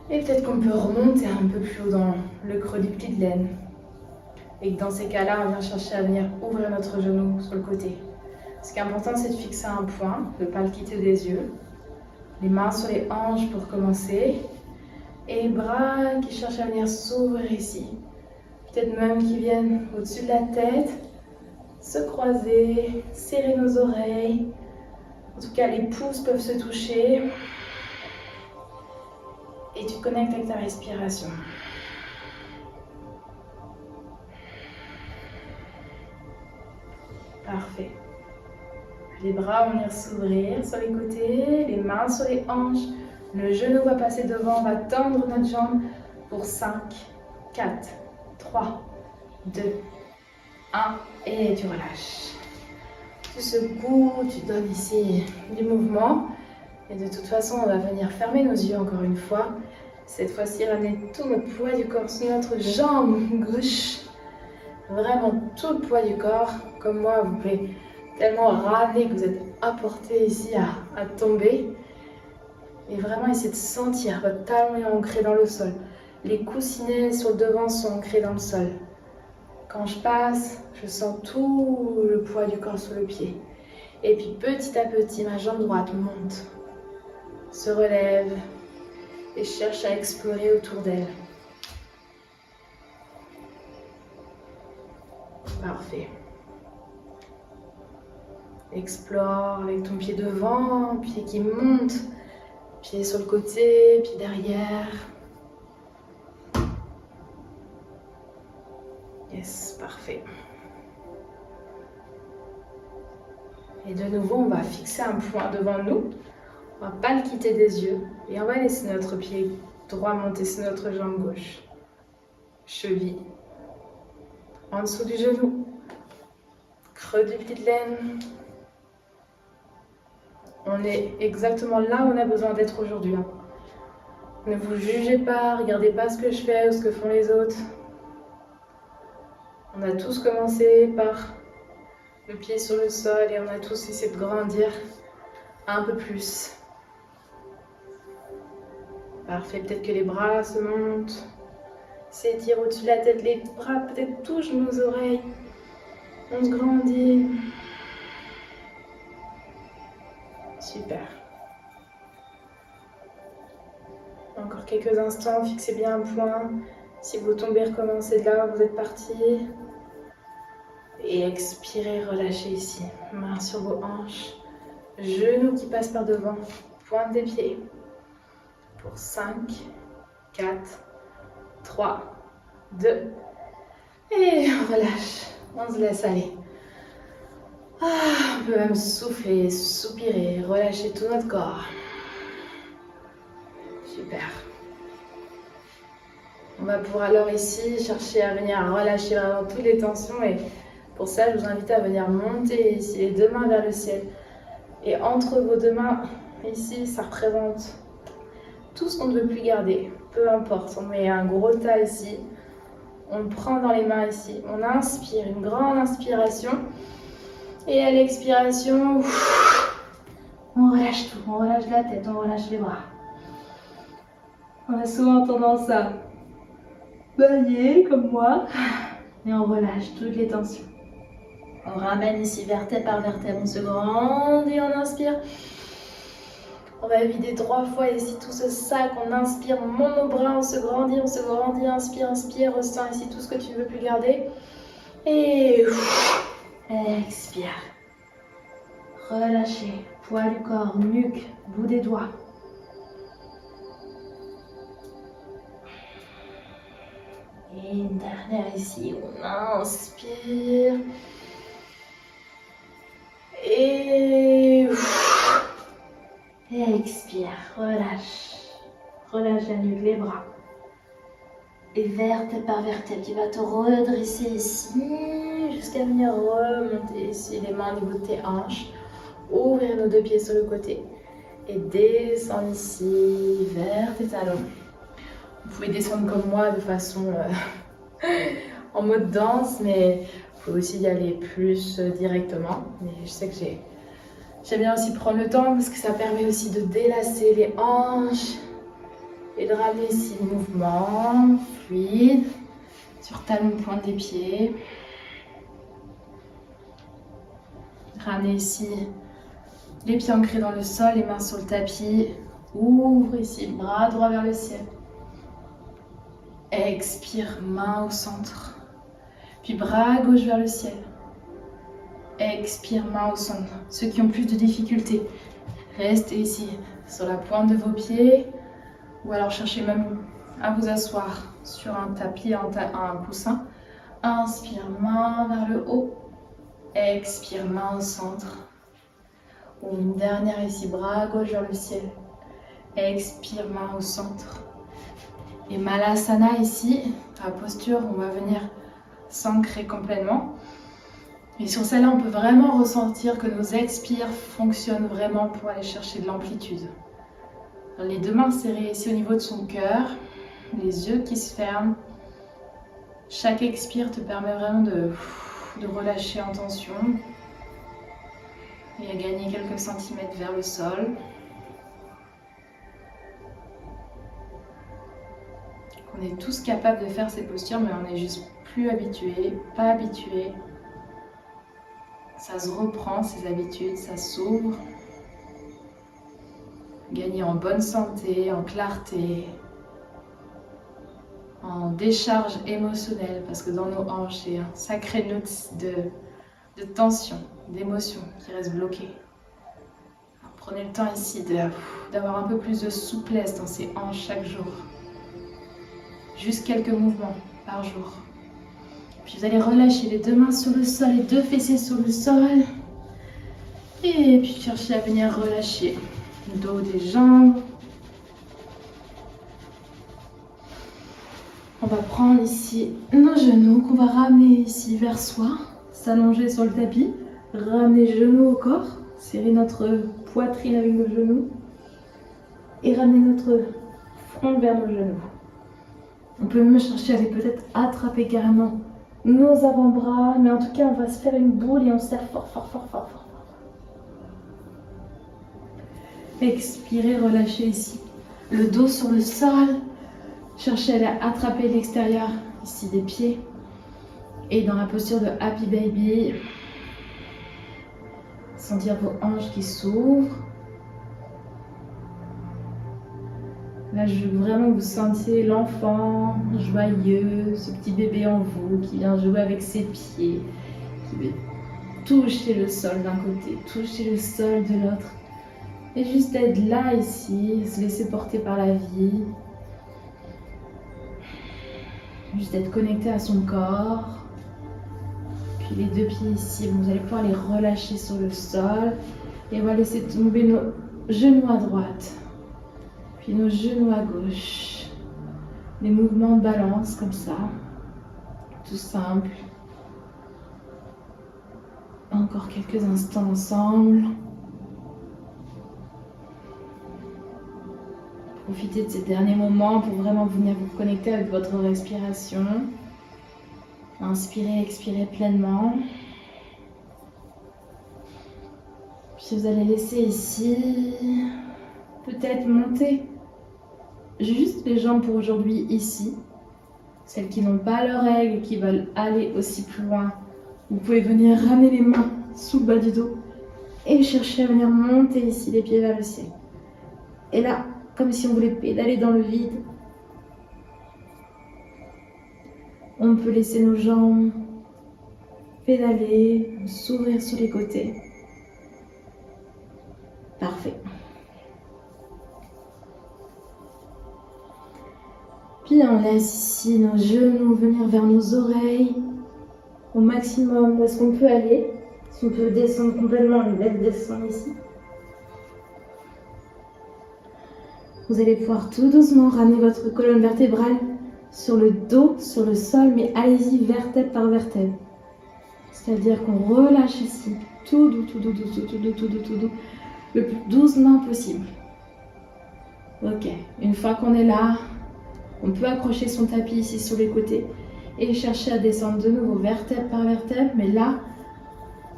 Et peut-être qu'on peut remonter un peu plus haut dans le creux du pli de laine. Et que dans ces cas-là, on vient chercher à venir ouvrir notre genou sur le côté. Ce qui est important, c'est de fixer un point, de ne pas le quitter des yeux. Les mains sur les hanches pour commencer. Et les bras qui cherchent à venir s'ouvrir ici. Peut-être même qu'ils viennent au-dessus de la tête. Se croiser, serrer nos oreilles. En tout cas, les pouces peuvent se toucher. Et tu connectes avec ta respiration. Parfait. Les bras vont venir s'ouvrir sur les côtés, les mains sur les hanches. Le genou va passer devant, on va tendre notre jambe pour 5, 4, 3, 2, 1 et tu relâches. Tu secoues, tu donnes ici du mouvement. Et de toute façon, on va venir fermer nos yeux encore une fois. Cette fois-ci, ramener tout notre poids du corps sur notre jambe gauche. Vraiment tout le poids du corps. Comme moi, vous pouvez tellement ramener que vous êtes apporté ici à tomber. Et vraiment essayer de sentir votre talon est ancré dans le sol. Les coussinets sur le devant sont ancrés dans le sol. Quand je passe, je sens tout le poids du corps sous le pied. Et puis petit à petit, ma jambe droite monte, se relève et cherche à explorer autour d'elle. Parfait. Explore avec ton pied devant, pied qui monte, pied sur le côté, pied derrière. Yes, parfait. Et de nouveau, on va fixer un point devant nous. On ne va pas le quitter des yeux. Et on va laisser notre pied droit monter sur notre jambe gauche. Cheville. En dessous du genou. Creux du pied de laine. On est exactement là où on a besoin d'être aujourd'hui. Ne vous jugez pas, regardez pas ce que je fais ou ce que font les autres. On a tous commencé par le pied sur le sol et on a tous essayé de grandir un peu plus. Parfait, peut-être que les bras se montent, s'étirent au-dessus de la tête, les bras peut-être touchent nos oreilles. On se grandit. Super. Encore quelques instants, fixez bien un point. Si vous tombez, recommencez de là où vous êtes parti. Et expirez, relâchez ici. Mains sur vos hanches. Genoux qui passent par devant. Pointe des pieds. Pour 5, 4, 3, 2. Et on relâche. On se laisse aller. On peut même souffler, soupirer, relâcher tout notre corps. Super. On va pouvoir alors ici chercher à venir relâcher vraiment toutes les tensions et pour ça je vous invite à venir monter ici les deux mains vers le ciel et entre vos deux mains ici ça représente tout ce qu'on ne veut plus garder, peu importe, on met un gros tas ici, on le prend dans les mains ici, on inspire, une grande inspiration et à l'expiration on relâche tout, on relâche la tête, on relâche les bras. On a souvent tendance à bailler comme moi et on relâche toutes les tensions. On ramène ici vertèbre par vertèbre, on se grandit, on inspire. On va vider 3 fois ici tout ce sac, on inspire, on monte nos bras, on se grandit, inspire, inspire, ressens ici tout ce que tu ne veux plus garder. Et expire. Relâchez, poids du corps, nuque, bout des doigts. Et une dernière ici, on inspire. Et expire, relâche. Relâche la nuque, les bras. Et vertèbre par vertèbre, tu vas te redresser ici jusqu'à venir remonter ici les mains au niveau de tes hanches. Ouvrir nos 2 pieds sur le côté. Et descendre ici vers tes talons. Vous pouvez descendre comme moi de façon en mode danse, mais vous pouvez aussi y aller plus directement. Mais je sais que j'aime bien aussi prendre le temps parce que ça permet aussi de délasser les hanches et de ramener ici le mouvement fluide sur talon pointe des pieds. Ramenez ici les pieds ancrés dans le sol, les mains sur le tapis. Ouvre ici, bras droit vers le ciel. Expire, main au centre. Puis bras gauche vers le ciel. Expire, main au centre. Ceux qui ont plus de difficultés, restez ici sur la pointe de vos pieds. Ou alors cherchez même à vous asseoir sur un tapis, un coussin. Inspire, main vers le haut. Expire, main au centre. Ou une dernière ici, bras gauche vers le ciel. Expire, main au centre. Et Malasana ici, la posture, on va venir s'ancrer complètement. Et sur celle-là, on peut vraiment ressentir que nos expires fonctionnent vraiment pour aller chercher de l'amplitude. Les 2 mains serrées ici au niveau de son cœur, les yeux qui se ferment. Chaque expire te permet vraiment de relâcher en tension et à gagner quelques centimètres vers le sol. On est tous capables de faire ces postures, mais on est juste plus habitués, pas habitués. Ça se reprend, ces habitudes, ça s'ouvre. Gagner en bonne santé, en clarté, en décharge émotionnelle, parce que dans nos hanches, il y a un sacré nœud de tension, d'émotion qui reste bloqué. Alors, prenez le temps ici d'avoir un peu plus de souplesse dans ces hanches chaque jour. Juste quelques mouvements par jour. Puis vous allez relâcher les deux mains sur le sol, les deux fessiers sur le sol. Et puis cherchez à venir relâcher le dos des jambes. On va prendre ici nos genoux qu'on va ramener ici vers soi. S'allonger sur le tapis. Ramener les genoux au corps. Serrer notre poitrine avec nos genoux. Et ramener notre front vers nos genoux. On peut même chercher à aller peut-être attraper carrément nos avant-bras. Mais en tout cas, on va se faire une boule et on serre fort, fort, fort, fort, fort. Expirez, relâchez ici le dos sur le sol. Cherchez à aller attraper l'extérieur ici des pieds. Et dans la posture de Happy Baby, sentir vos hanches qui s'ouvrent. Là, je veux vraiment que vous sentiez l'enfant joyeux, ce petit bébé en vous qui vient jouer avec ses pieds, qui veut toucher le sol d'un côté, toucher le sol de l'autre. Et juste être là, ici, se laisser porter par la vie. Juste être connecté à son corps. Puis les deux pieds ici, vous allez pouvoir les relâcher sur le sol. Et on va laisser tomber nos genoux à droite. Puis nos genoux à gauche. Des mouvements de balance comme ça. Tout simple. Encore quelques instants ensemble. Profitez de ces derniers moments pour vraiment venir vous connecter avec votre respiration. Inspirez, expirez pleinement. Puis vous allez laisser ici, peut-être monter juste les jambes pour aujourd'hui ici. Celles qui n'ont pas leurs règles et qui veulent aller aussi plus loin, vous pouvez venir ramener les mains sous le bas du dos et chercher à venir monter ici les pieds vers le ciel. Et là, comme si on voulait pédaler dans le vide. On peut laisser nos jambes pédaler, s'ouvrir sur les côtés. Parfait. Puis on laisse ici nos genoux venir vers nos oreilles. Au maximum où est-ce qu'on peut aller. Si on peut descendre complètement, les laisse descendre ici. Vous allez pouvoir tout doucement ramener votre colonne vertébrale sur le dos, sur le sol, mais allez-y vertèbre par vertèbre. C'est-à-dire qu'on relâche ici, tout doux, tout doux, tout doux, tout doux, tout doux, le plus doucement possible. Ok, une fois qu'on est là, on peut accrocher son tapis ici sur les côtés et chercher à descendre de nouveau vertèbre par vertèbre, mais là,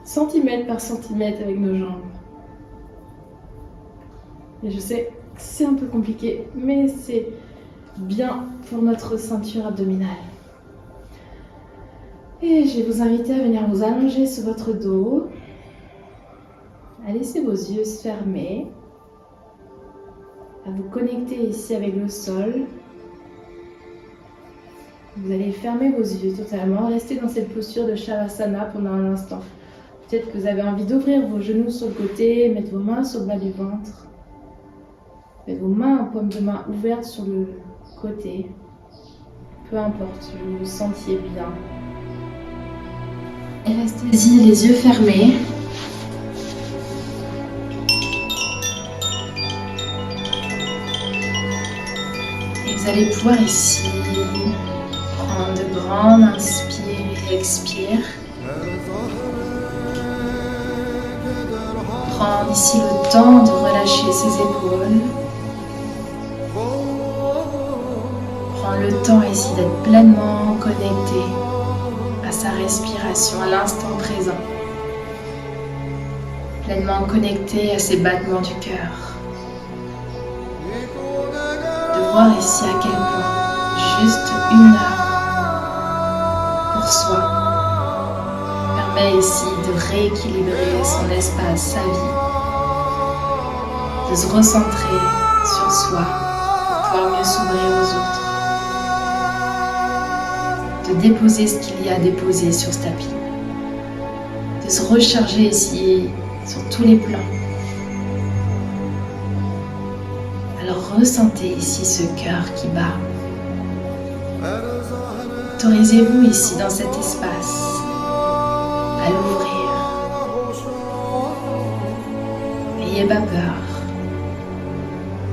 centimètre par centimètre avec nos jambes. Et je sais, c'est un peu compliqué, mais c'est bien pour notre ceinture abdominale. Et je vais vous inviter à venir vous allonger sur votre dos, à laisser vos yeux se fermer, à vous connecter ici avec le sol. Vous allez fermer vos yeux totalement, rester dans cette posture de Shavasana pendant un instant. Peut-être que vous avez envie d'ouvrir vos genoux sur le côté, mettre vos mains sur le bas du ventre. Faites vos mains en paume de main ouvertes sur le côté. Peu importe, vous vous sentiez bien. Et restez-y les yeux fermés. Et vous allez pouvoir ici prendre de grandes inspires et expires. Prendre ici le temps de relâcher ses épaules. Prendre le temps ici d'être pleinement connecté à sa respiration, à l'instant présent. Pleinement connecté à ses battements du cœur. De voir ici à quel point juste 1 heure pour soi. Permet ici de rééquilibrer son espace, sa vie, de se recentrer sur soi pour pouvoir mieux s'ouvrir aux autres, de déposer ce qu'il y a à déposer sur ce tapis, de se recharger ici sur tous les plans. Alors ressentez ici ce cœur qui bat. Autorisez-vous ici dans cet espace à l'ouvrir. N'ayez pas peur.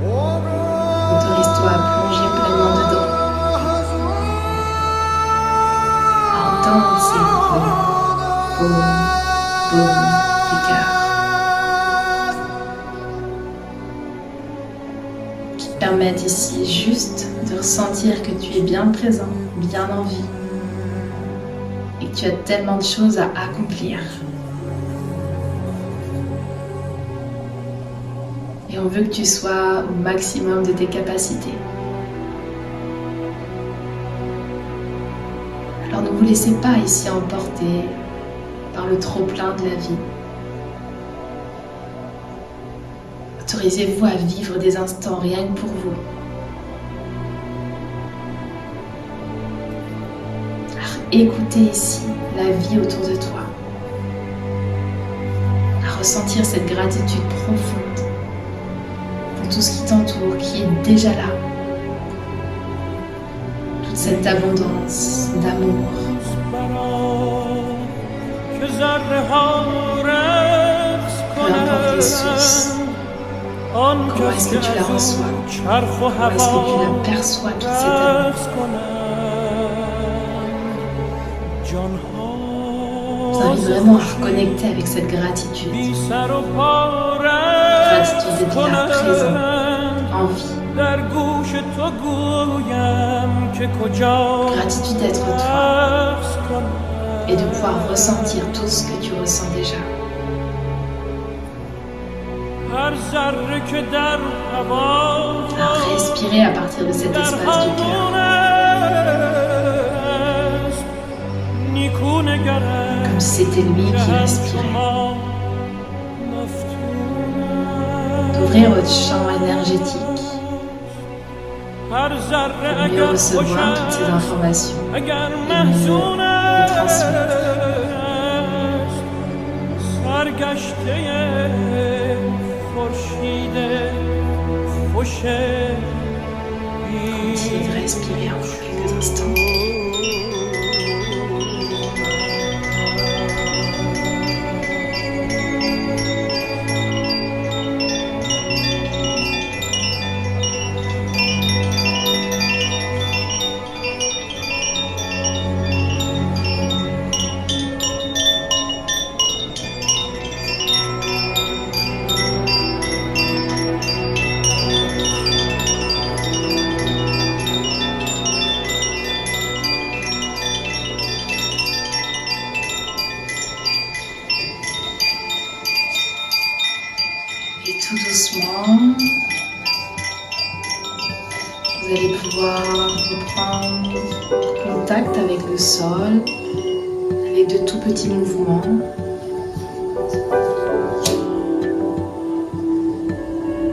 Autorise-toi à plonger pleinement dedans. À entendre ces boum, boum, boum du cœur. Qui te permettent ici juste de ressentir que tu es bien présent, bien en vie. Et que tu as tellement de choses à accomplir. Et on veut que tu sois au maximum de tes capacités. Alors ne vous laissez pas ici emporter par le trop-plein de la vie. Autorisez-vous à vivre des instants rien que pour vous. Alors écoutez ici la vie autour de toi. À ressentir cette gratitude profonde pour tout ce qui t'entoure, qui est déjà là. Toute cette abondance d'amour. Peu importe les sources, comment est-ce que tu la reçois? Comment est-ce que tu la perçois, toute cette amour? Je t'invite vraiment à reconnecter avec cette gratitude. Gratitude d'être là, présent, en vie. Gratitude d'être toi et de pouvoir ressentir tout ce que tu ressens déjà. Alors respirez à partir de cet espace du cœur. Comme si c'était lui qui respirait. D'ouvrir votre champ énergétique pour mieux recevoir toutes ces informations et mieux les transmettre. Continuez de respirer encore quelques instants. Et tout doucement, vous allez pouvoir reprendre contact avec le sol, avec de tout petits mouvements.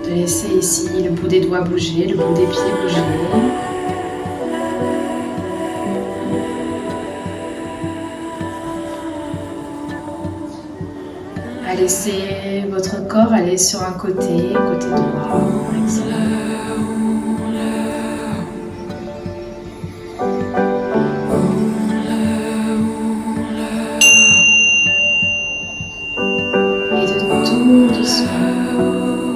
De laisser ici le bout des doigts bouger, le bout des pieds bouger. À laisser votre corps aller sur un côté droit, par exemple. Et de tout doucement,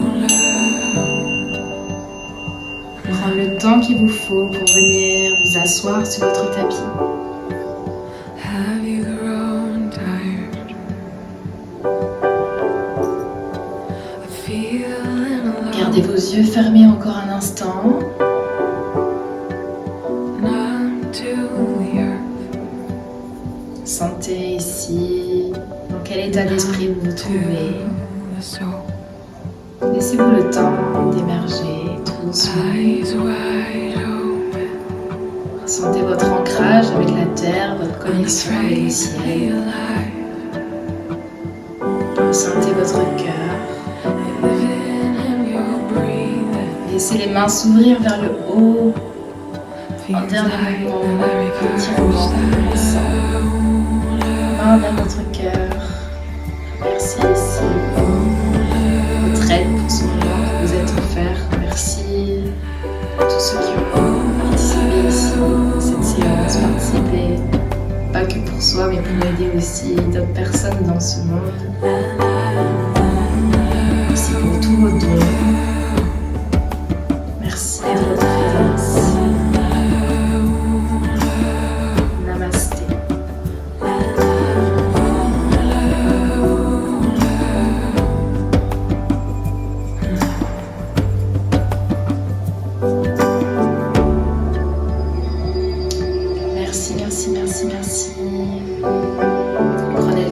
prendre le temps qu'il vous faut pour venir vous asseoir sur votre tapis. Gardez vos yeux fermés encore un instant. Sentez ici dans quel état d'esprit vous vous trouvez. Laissez-vous le temps d'émerger tout doucement. Sentez votre ancrage avec la terre, votre connexion avec le ciel. Sentez votre cœur. Laissez les mains s'ouvrir vers le haut. Un dernier mouvement, petit mouvement, main vers votre cœur. Merci ici. Votre aide pour ce moment que vous êtes offert. Merci à tous ceux qui ont participé ici à cette séance. Participer pas que pour soi, mais pour aider aussi d'autres personnes dans ce monde.